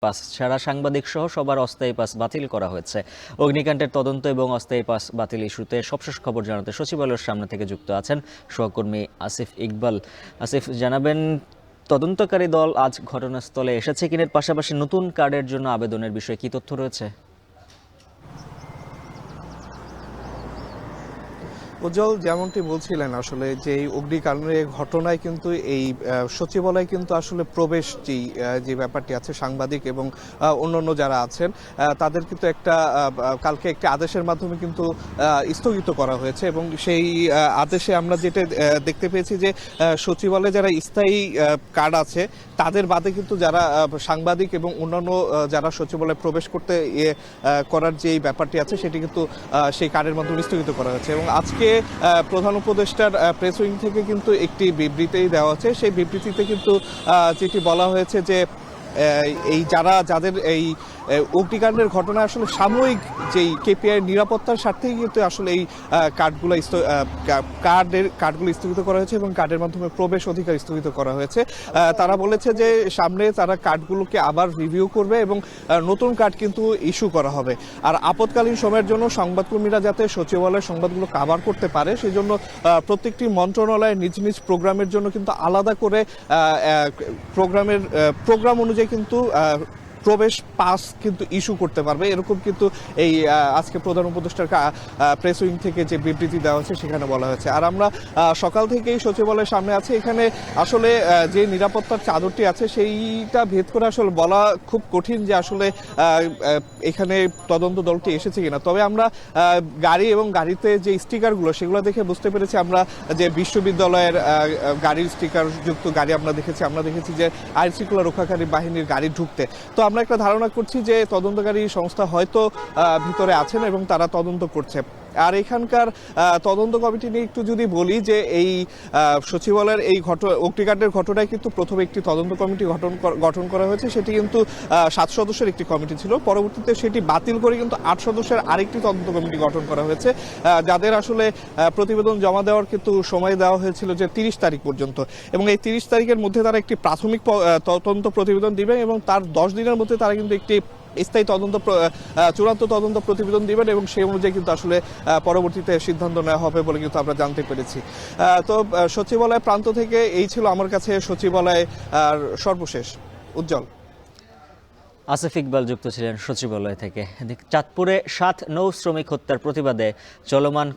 Pass ছাড়া সাংবাদিক সহ সবার অস্থায়ী পাস বাতিল করা হয়েছে। অগ্নিকাণ্ডের তদন্ত এবং অস্থায়ী পাস বাতিল ইস্যুতে সবশেষ খবর জানাতে সচিবালয়ের সামনে থেকে যুক্ত আছেন সহকর্মী আসিফ ইকবাল। আসিফ, জানাবেন তদন্তকারী দল আজ ঘটনাস্থলে এসেছে কিনের পাশাপাশি নতুন কার্ডের জন্য আবেদনের বিষয়ে কি তথ্য রয়েছে? উজ্জ্বল, যেমনটি বলছিলেন আসলে যে এই অগ্নিকাণ্ডের ঘটনায় কিন্তু এই সচিবালয় কিন্তু আসলে প্রবেশ যে ব্যাপারটি আছে, সাংবাদিক এবং অন্যান্য যারা আছেন তাদের কিন্তু একটা কালকে একটি আদেশের মাধ্যমে কিন্তু স্থগিত করা হয়েছে এবং সেই আদেশে আমরা যেটা দেখতে পেয়েছি যে সচিবালয়ে যারা স্থায়ী কার্ড আছে তাদের বাদে কিন্তু যারা সাংবাদিক এবং অন্যান্য যারা সচিবালয়ে প্রবেশ করতে করার যে ব্যাপারটি আছে সেটি কিন্তু সেই কার্ডের মাধ্যমে স্থগিত করা হয়েছে। এবং আজকে প্রধান উপদেষ্টার প্রেস উইং থেকে কিন্তু একটি বিবৃতি দেওয়া হচ্ছে। সেই বিবৃতিতে কিন্তু যেটি বলা হয়েছে যে এই যাদের এই অগ্নিকাণ্ডের ঘটনা আসলে সাময়িক যেই কেপিআই নিরাপত্তার স্বার্থেই কিন্তু আসলে এই কার্ডগুলো স্থগিত করা হয়েছে এবং কার্ডের মাধ্যমে প্রবেশ অধিকার স্থগিত করা হয়েছে। তারা বলেছে যে সামনে তারা কার্ডগুলোকে আবার রিভিউ করবে এবং নতুন কার্ড কিন্তু ইস্যু করা হবে। আর আপৎকালীন সময়ের জন্য সংবাদকর্মীরা যাতে সচিবালয়ের সংবাদগুলো কাভার করতে পারে সেই জন্য প্রত্যেকটি মন্ত্রণালয়ের নিজ নিজ প্রোগ্রামের জন্য কিন্তু আলাদা করে প্রোগ্রাম অনুযায়ী কিন্তু প্রবেশ পাস কিন্তু ইস্যু করতে পারবে, এরকম কিন্তু এই আজকে প্রধান উপদেষ্টার প্রেস উইং থেকে যে বিবৃতি দেওয়া হয়েছে সেখানে বলা হয়েছে। আর আমরা সকাল থেকেই সচিবালয়ের সামনে আছি। এখানে আসলে যে নিরাপত্তার চাদরটি আছে সেইটা ভেদ করে আসলে বলা খুব কঠিন যে আসলে এখানে তদন্ত দলটি এসেছে কিনা। তবে আমরা গাড়ি এবং গাড়িতে যে স্টিকারগুলো সেগুলো দেখে বুঝতে পেরেছি আমরা যে বিশ্ববিদ্যালয়ের গাড়ির স্টিকার যুক্ত গাড়ি আমরা দেখেছি যে আইন শৃঙ্খলা রক্ষাকারী বাহিনীর গাড়ি ঢুকতে। তো আমরা একটা ধারণা করছি যে তদন্তকারী সংস্থা হয়তো ভিতরে আছেন এবং তারা তদন্ত করছে। আর এখানকার তদন্ত কমিটি নিয়ে একটু যদি বলি যে এই সচিবালয়ের এই অগ্নিকাণ্ডের ঘটনায় কিন্তু প্রথমে একটি তদন্ত কমিটি গঠন করা হয়েছে। সেটি কিন্তু 7 সদস্যের একটি কমিটি ছিল, পরবর্তীতে সেটি বাতিল করে কিন্তু 8 সদস্যের আরেকটি তদন্ত কমিটি গঠন করা হয়েছে, যাদের আসলে প্রতিবেদন জমা দেওয়ার কিন্তু সময় দেওয়া হয়েছিল যে 30 তারিখ পর্যন্ত। এবং এই 30 তারিখের মধ্যে তারা একটি প্রাথমিক তদন্ত প্রতিবেদন দিবেন এবং তার 10 দিনের মধ্যে তারা কিন্তু একটি স্থায়ী চূড়ান্ত তদন্ত প্রতিবেদন দিবেন এবং সেই অনুযায়ী কিন্তু আসলে পরবর্তীতে সিদ্ধান্ত নেওয়া হবে বলে কিন্তু আমরা জানতে পেরেছি। তো সচিবালয় প্রান্ত থেকে এই ছিল আমার কাছে সচিবালয় সর্বশেষ। উজ্জ্বল। আসিফ ইকবাল যুক্ত ছিলেন সচিবালয় থেকে। চাঁদপুরে 7 নৌ শ্রমিক হত্যার প্রতিবাদে চলমান